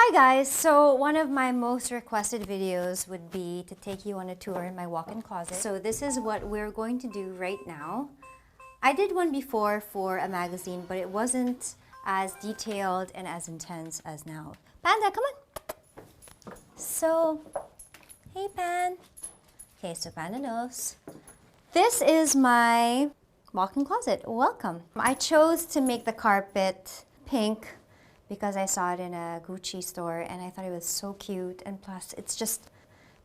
Hi guys! So one of my most requested videos would be to take you on a tour in my walk-in closet. So this is what we're going to do right now. I did one before for a magazine, but it wasn't as detailed and as intense as now. Panda, come on! So, hey Pan! Okay, so Panda knows. This is my walk-in closet. Welcome! I chose to make the carpet pink because I saw it in a Gucci store and I thought it was so cute, and plus it's just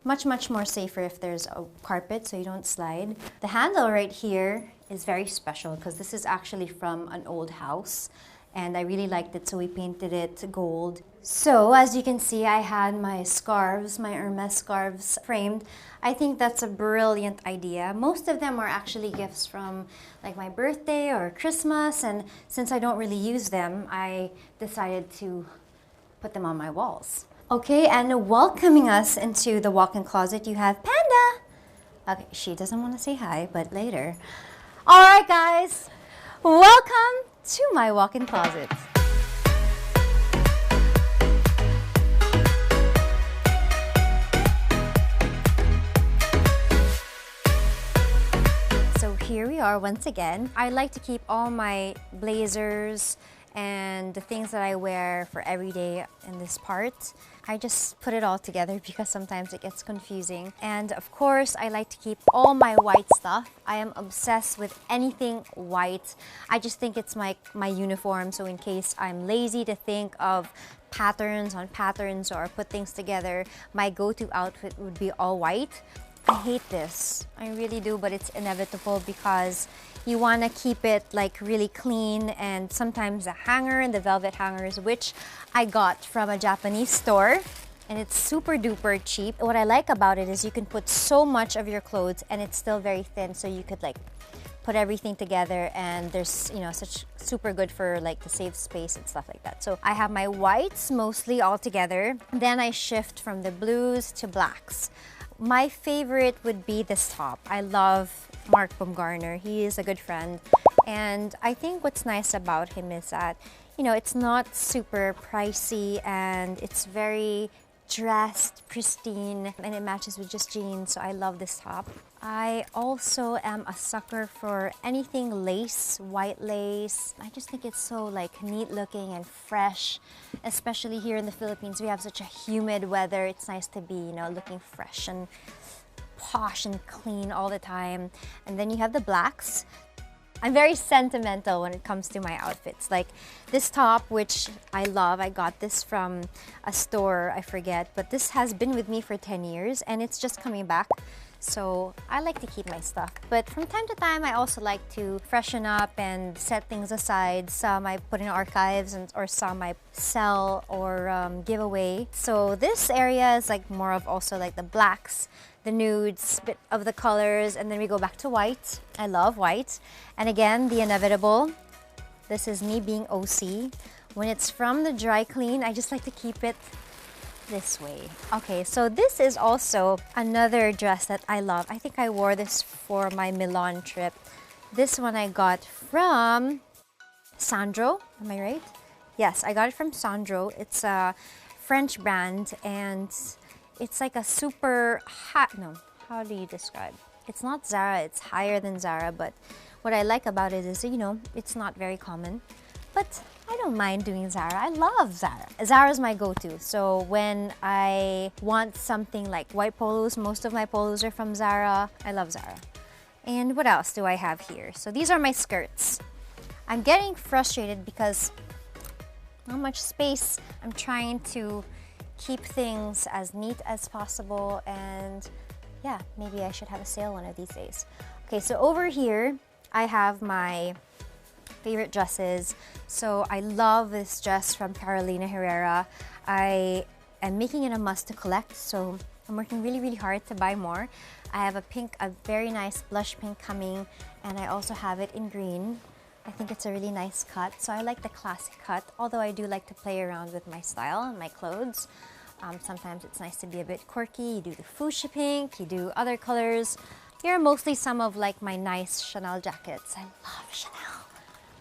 much more safer if there's a carpet so you don't slide. The handle right here is very special because this is actually from an old house and I really liked it, so we painted it gold. So as you can see, I had my scarves, my Hermes scarves framed. I think that's a brilliant idea. Most of them are actually gifts from like my birthday or Christmas, and since I don't really use them, I decided to put them on my walls. Okay, and welcoming us into the walk-in closet, you have Panda. Okay, she doesn't want to say hi, but later. All right, guys, welcome to my walk-in closet. So here we are once again. I like to keep all my blazers and the things that I wear for every day in this part. I just put it all together because sometimes it gets confusing. And of course, I like to keep all my white stuff. I am obsessed with anything white. I just think it's my uniform, so in case I'm lazy to think of patterns on patterns or put things together, my go-to outfit would be all white. I hate this, I really do, but it's inevitable because you want to keep it like really clean, and sometimes the hanger and the velvet hangers, which I got from a Japanese store, and it's super duper cheap. What I like about it is you can put so much of your clothes and it's still very thin, so you could like put everything together, and there's, you know, such super good for like to save space and stuff like that. So I have my whites mostly all together, then I shift from the blues to blacks. My favorite would be this top. I love Mark Baumgartner. He is a good friend. And I think what's nice about him is that, you know, it's not super pricey and it's very dressed, pristine, and it matches with just jeans, so I love this top. I also am a sucker for anything lace, white lace. I just think it's so like neat looking and fresh, especially here in the Philippines. We have such a humid weather. It's nice to be, you know, looking fresh and posh and clean all the time. And then you have the blacks. I'm very sentimental when it comes to my outfits. Like this top, which I love, I got this from a store, I forget, but this has been with me for 10 years and it's just coming back. So I like to keep my stuff. But from time to time, I also like to freshen up and set things aside. Some I put in archives or some I sell or give away. So this area is like more of also like the blacks, the nudes, bit of the colors, and then we go back to white. I love white. And again, the inevitable. This is me being OC. When it's from the dry clean, I just like to keep it this way. Okay, so this is also another dress that I love. I think I wore this for my Milan trip. This one I got from Sandro, am I right? Yes, I got it from Sandro. It's a French brand and it's like a super hot, no, how do you describe? It's not Zara, it's higher than Zara, but what I like about it is, you know, it's not very common. But I don't mind doing Zara. I love Zara. Zara's my go-to. So when I want something like white polos, most of my polos are from Zara. I love Zara. And what else do I have here? So these are my skirts. I'm getting frustrated because not much space. I'm trying to keep things as neat as possible, and yeah, maybe I should have a sale one of these days. Okay, so over here I have my favorite dresses. So I love this dress from Carolina Herrera. I am making it a must to collect, so I'm working really hard to buy more. I have a very nice blush pink coming, and I also have it in green. I think it's a really nice cut, so I like the classic cut, although I do like to play around with my style and my clothes. Sometimes it's nice to be a bit quirky. You do the fuchsia pink, you do other colors. Here are mostly some of like my nice Chanel jackets. I love Chanel.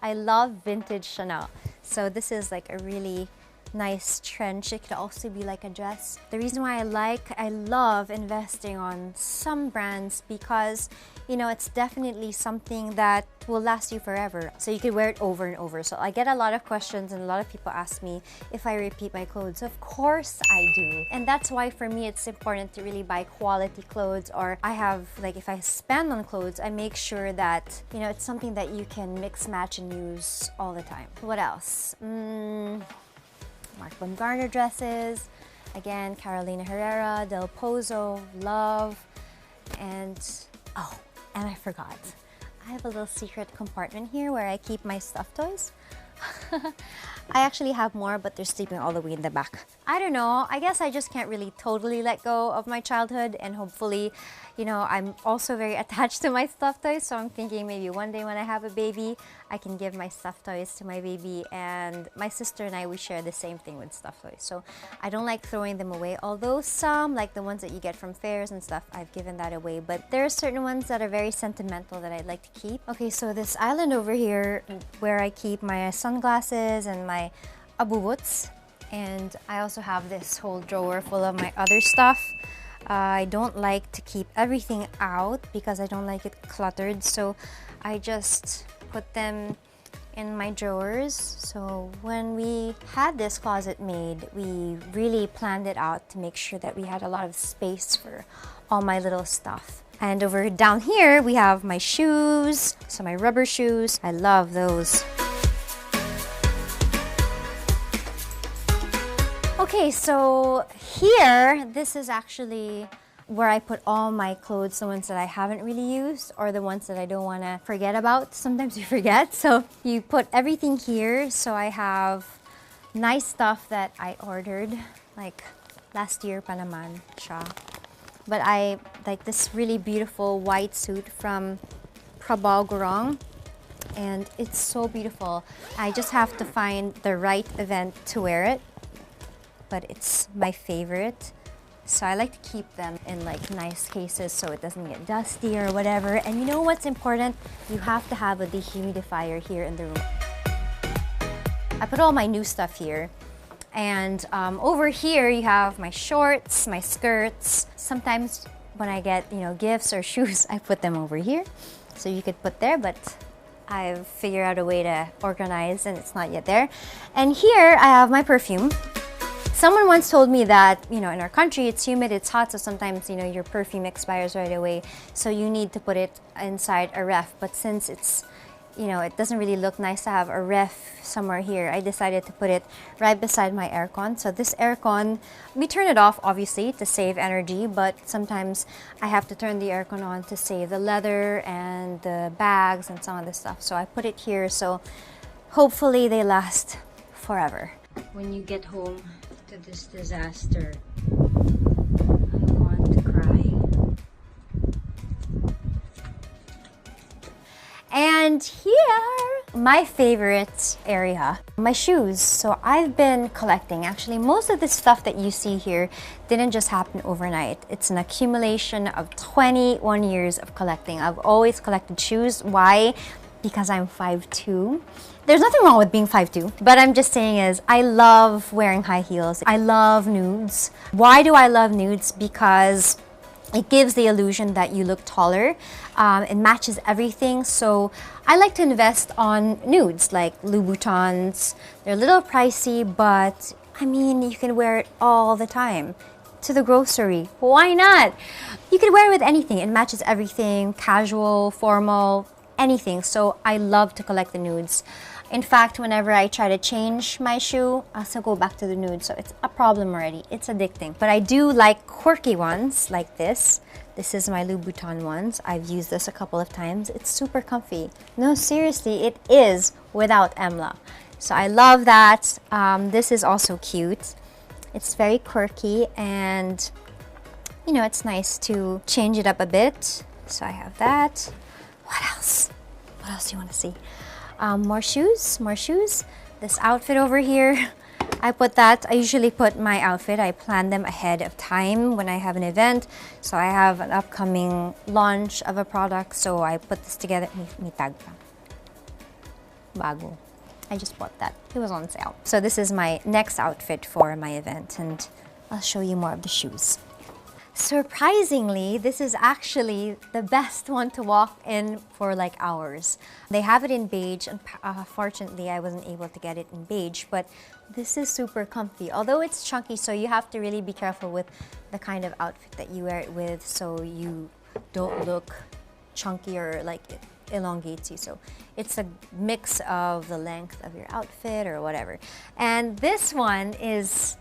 I love vintage Chanel. So this is like a really nice trench. It could also be like a dress. The reason why I love investing on some brands because, you know, it's definitely something that will last you forever. So you could wear it over and over. So I get a lot of questions and a lot of people ask me if I repeat my clothes. Of course I do. And that's why for me it's important to really buy quality clothes, or I have, like, if I spend on clothes, I make sure that, you know, it's something that you can mix, match, and use all the time. What else? Mark Baumgartner dresses. Again, Carolina Herrera, Del Pozo, love. And, oh, and I forgot. I have a little secret compartment here where I keep my stuffed toys. I actually have more, but they're sleeping all the way in the back. I don't know, I guess I just can't really totally let go of my childhood, and hopefully, you know, I'm also very attached to my stuffed toys, so I'm thinking maybe one day when I have a baby, I can give my stuffed toys to my baby. And my sister and I, we share the same thing with stuffed toys, so I don't like throwing them away, although some, like the ones that you get from fairs and stuff, I've given that away, but there are certain ones that are very sentimental that I'd like to keep. Okay, so this island over here where I keep my sunglasses and my abubuts, and I also have this whole drawer full of my other stuff. I don't like to keep everything out because I don't like it cluttered, so I just put them in my drawers. So when we had this closet made, we really planned it out to make sure that we had a lot of space for all my little stuff. And over down here, we have my shoes, so my rubber shoes. I love those. Okay, so here, this is actually where I put all my clothes, the ones that I haven't really used or the ones that I don't want to forget about. Sometimes you forget, so you put everything here. So I have nice stuff that I ordered, like last year pa naman siya. But I like this really beautiful white suit from Prabal Gurung, and it's so beautiful. I just have to find the right event to wear it, but it's my favorite. So I like to keep them in like nice cases so it doesn't get dusty or whatever. And you know what's important? You have to have a dehumidifier here in the room. I put all my new stuff here. And over here you have my shorts, my skirts. Sometimes when I get, you know, gifts or shoes, I put them over here. So you could put there, but I've figured out a way to organize and it's not yet there. And here I have my perfume. Someone once told me that, you know, in our country it's humid, it's hot, so sometimes, you know, your perfume expires right away, so you need to put it inside a ref. But since it's, you know, it doesn't really look nice to have a ref somewhere here, I decided to put it right beside my aircon. So this aircon, we turn it off obviously to save energy, but sometimes I have to turn the aircon on to save the leather and the bags and some of the stuff. So I put it here, so hopefully they last forever. When you get home to this disaster, I want to cry. And here, my favorite area, my shoes. So I've been collecting. Actually, most of the stuff that you see here didn't just happen overnight. It's an accumulation of 21 years of collecting. I've always collected shoes. Why? Because I'm 5'2". There's nothing wrong with being 5'2", but I'm just saying is I love wearing high heels. I love nudes. Why do I love nudes? Because it gives the illusion that you look taller. It matches everything. So I like to invest on nudes like Louboutins. They're a little pricey, but I mean, you can wear it all the time. To the grocery, why not? You can wear it with anything. It matches everything, casual, formal, anything. So I love to collect the nudes. In fact, whenever I try to change my shoe, I also go back to the nude. So it's a problem already. It's addicting. But I do like quirky ones like this. This is my Louboutin ones. I've used this a couple of times. It's super comfy. No, seriously, it is without Emla. So I love that. This is also cute. It's very quirky and, you know, it's nice to change it up a bit. So I have that. What else? What else do you want to see? More shoes, more shoes. This outfit over here, I put that. I usually put my outfit, I plan them ahead of time when I have an event. So I have an upcoming launch of a product, so I put this together. May tag pa. Bago. I just bought that. It was on sale. So this is my next outfit for my event, and I'll show you more of the shoes. Surprisingly, this is actually the best one to walk in for like hours. They have it in beige, and fortunately I wasn't able to get it in beige, but this is super comfy. Although it's chunky, so you have to really be careful with the kind of outfit that you wear it with so you don't look chunky or like it elongates you. So it's a mix of the length of your outfit or whatever. And this one is,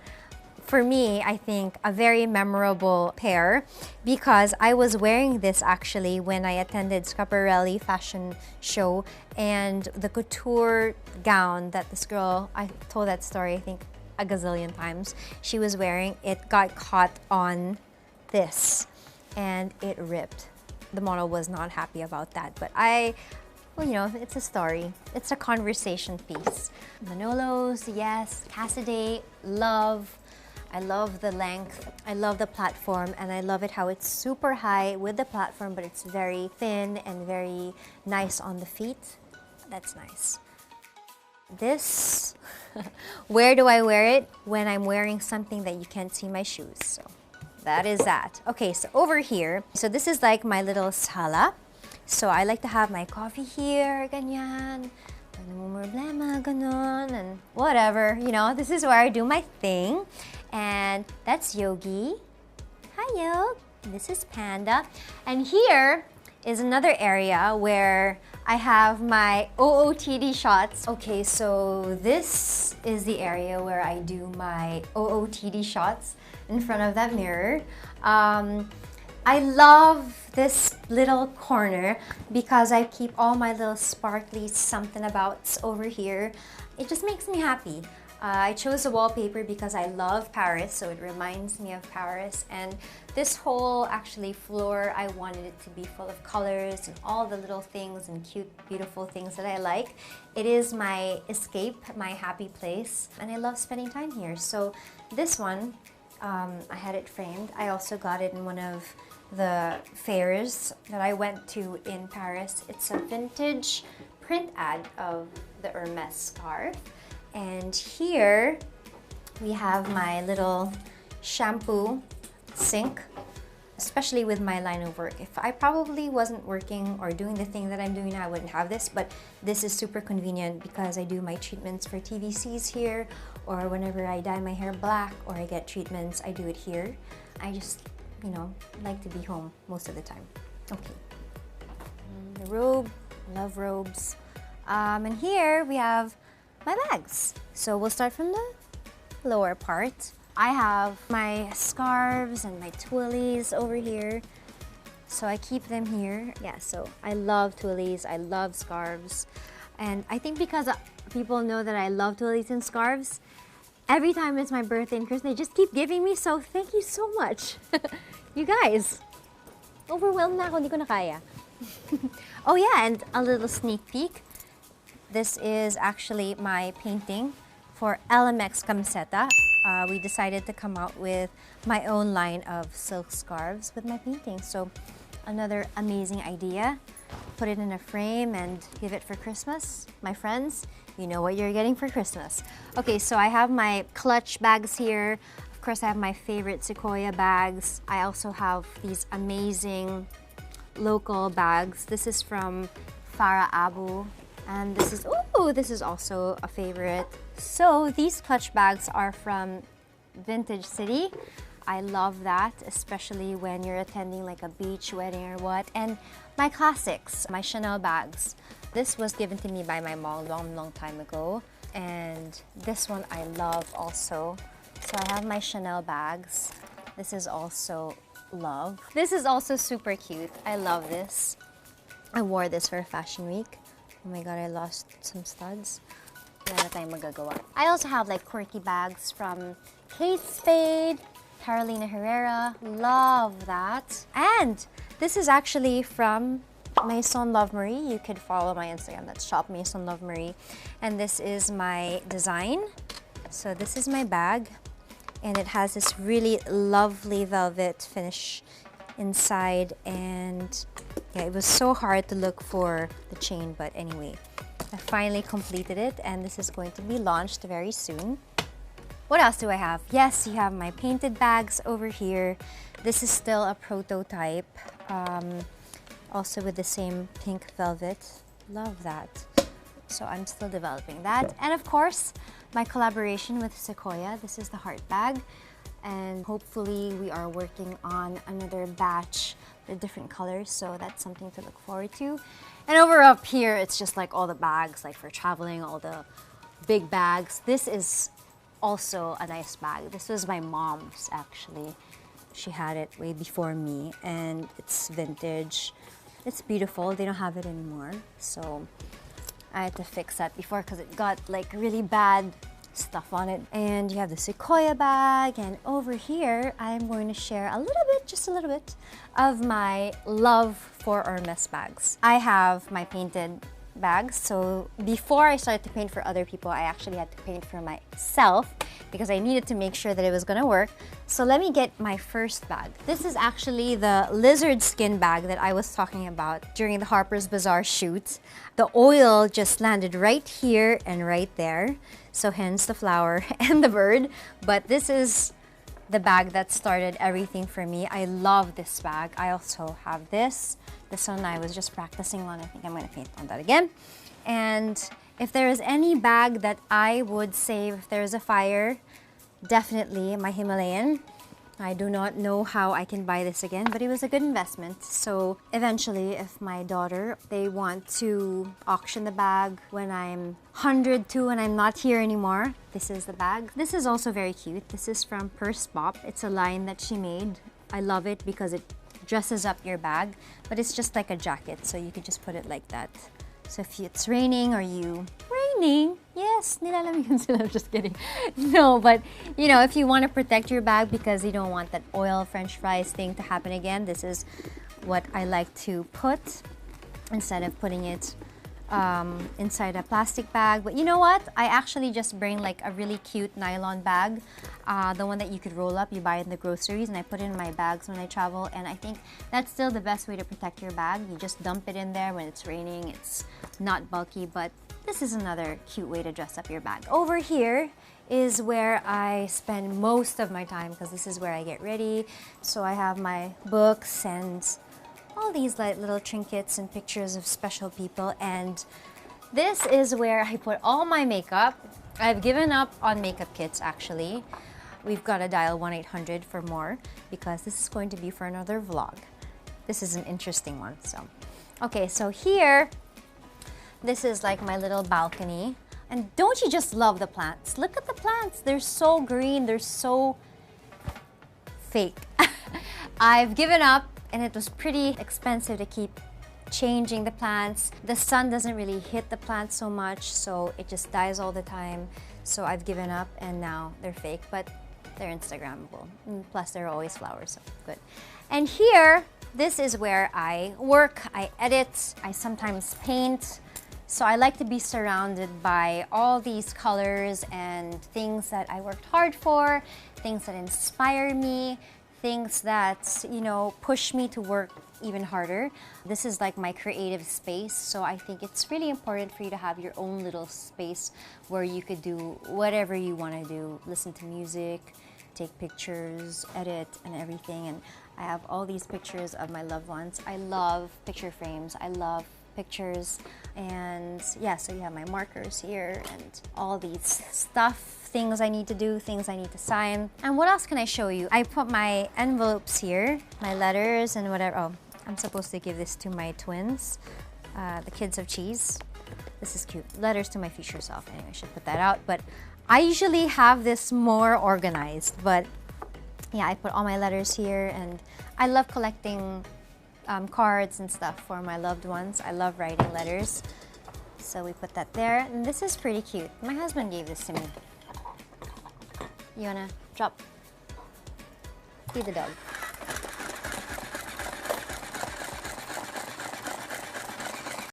for me, I think, a very memorable pair because I was wearing this actually when I attended Schiaparelli fashion show, and the couture gown that this girl, I told that story I think a gazillion times, she was wearing, it got caught on this and it ripped. The model was not happy about that, but well, you know, it's a story. It's a conversation piece. Manolos, yes. Cassidy, love. I love the length, I love the platform, and I love it how it's super high with the platform, but it's very thin and very nice on the feet. That's nice. This, where do I wear it? When I'm wearing something that you can't see my shoes. So that is that. Okay, so over here, so this is like my little sala. So I like to have my coffee here, ganyan. Ano mo problema, ganon, and whatever, you know, this is where I do my thing. And that's Yogi. Hi, Yogi. This is Panda. And here is another area where I have my OOTD shots. Okay, so this is the area where I do my OOTD shots in front of that mirror. I love this little corner because I keep all my little sparkly something abouts over here. It just makes me happy. I chose a wallpaper because I love Paris, so it reminds me of Paris. And this whole actually floor, I wanted it to be full of colors and all the little things and cute, beautiful things that I like. It is my escape, my happy place, and I love spending time here. So this one, I had it framed. I also got it in one of the fairs that I went to in Paris. It's a vintage print ad of the Hermes scarf. And here we have my little shampoo sink, especially with my line of work. If I probably wasn't working or doing the thing that I'm doing now, I wouldn't have this, but this is super convenient because I do my treatments for TVCs here, or whenever I dye my hair black or I get treatments, I do it here. I just, you know, like to be home most of the time. Okay. The robe, love robes. And here we have my bags. So we'll start from the lower part. I have my scarves and my twillies over here. So I keep them here. Yeah, so I love twillies, I love scarves. And I think because people know that I love twillies and scarves, every time it's my birthday and Christmas, they just keep giving me, so thank you so much. You guys, overwhelmed na ako, hindi ko na kaya. Oh yeah, and a little sneak peek. This is actually my painting for LMX Camiseta. We decided to come out with my own line of silk scarves with my painting. So another amazing idea. Put it in a frame and give it for Christmas. My friends, you know what you're getting for Christmas. Okay, so I have my clutch bags here. Of course, I have my favorite Sequoia bags. I also have these amazing local bags. This is from Farah Abu. And this is, ooh, this is also a favorite. So these clutch bags are from Vintage City. I love that, especially when you're attending like a beach wedding or what. And my classics, my Chanel bags. This was given to me by my mom long time ago. And this one I love also. So I have my Chanel bags. This is also love. This is also super cute. I love this. I wore this for Fashion Week. Oh my god, I lost some studs. Wala na tayong magagawa. I also have like quirky bags from Kate Spade, Carolina Herrera. Love that. And this is actually from Maison Love Marie. You could follow my Instagram. That's shop Maison Love Marie. And this is my design. So this is my bag. And it has this really lovely velvet finish inside, and yeah, it was so hard to look for the chain, but anyway, I finally completed it, and this is going to be launched very soon. What else do I have? Yes, you have my painted bags over here. This is still a prototype, also with the same pink velvet. Love that. So I'm still developing that. And of course, my collaboration with Sequoia. This is the heart bag. And hopefully we are working on another batch with different colors, so that's something to look forward to. And over up here, it's just like all the bags, like for traveling, all the big bags. This is also a nice bag. This was my mom's, actually. She had it way before me, and it's vintage. It's beautiful. They don't have it anymore, so I had to fix that before because it got like really bad stuff on it. And you have the Sequoia bag, and over here I'm going to share a little bit, just a little bit, of my love for Hermes bags. I have my painted bags, so before I started to paint for other people, I actually had to paint for myself because I needed to make sure that it was gonna work. So let me get my first bag. This is actually the lizard skin bag that I was talking about during the Harper's Bazaar shoot. The oil just landed right here and right there, so hence the flower and the bird. But this is the bag that started everything for me. I love this bag. I also have this. This one I was just practicing on. I think I'm gonna paint on that again. And if there is any bag that I would save if there's a fire, definitely my Himalayan. I do not know how I can buy this again, but it was a good investment. So eventually, if my daughter, they want to auction the bag when I'm 102 and I'm not here anymore, this is the bag. This is also very cute. This is from Purse Pop. It's a line that she made. I love it because it dresses up your bag, but it's just like a jacket, so you could just put it like that. So if it's raining or raining, yes, nilalamig sila, I'm just kidding. No, but you know, if you want to protect your bag because you don't want that oil French fries thing to happen again, this is what I like to put instead of putting it inside a plastic bag. But you know what? I actually just bring like a really cute nylon bag, the one that you could roll up, you buy in the groceries, and I put it in my bags when I travel. And I think that's still the best way to protect your bag. You just dump it in there when it's raining. It's not bulky, but this is another cute way to dress up your bag. Over here is where I spend most of my time because this is where I get ready. So I have my books and all these like little trinkets and pictures of special people, and this is where I put all my makeup. I've given up on makeup kits actually. We've got to dial 1-800 for more because this is going to be for another vlog. This is an interesting one. So, okay, so here, this is like my little balcony. And don't you just love the plants? Look at the plants. They're so green. They're so fake. I've given up, and it was pretty expensive to keep changing the plants. The sun doesn't really hit the plants so much, so it just dies all the time. So I've given up, and now they're fake, but they're Instagrammable. Plus, there are always flowers, so good. And here, this is where I work, I edit, I sometimes paint. So I like to be surrounded by all these colors and things that I worked hard for, things that inspire me, things that, you know, push me to work even harder. This is like my creative space, so I think it's really important for you to have your own little space where you could do whatever you want to do. Listen to music, take pictures, edit, and everything. And I have all these pictures of my loved ones. I love picture frames. I love pictures. And yeah, so you have my markers here and all these stuff, things I need to do, things I need to sign. And what else can I show you? I put my envelopes here, my letters and whatever. Oh, I'm supposed to give this to my twins, the kids of cheese. This is cute. Letters to my future self. Anyway, I should put that out. But I usually have this more organized. But yeah, I put all my letters here, and I love collecting cards and stuff for my loved ones. I love writing letters. So we put that there. And this is pretty cute. My husband gave this to me. You wanna drop? Feed the dog.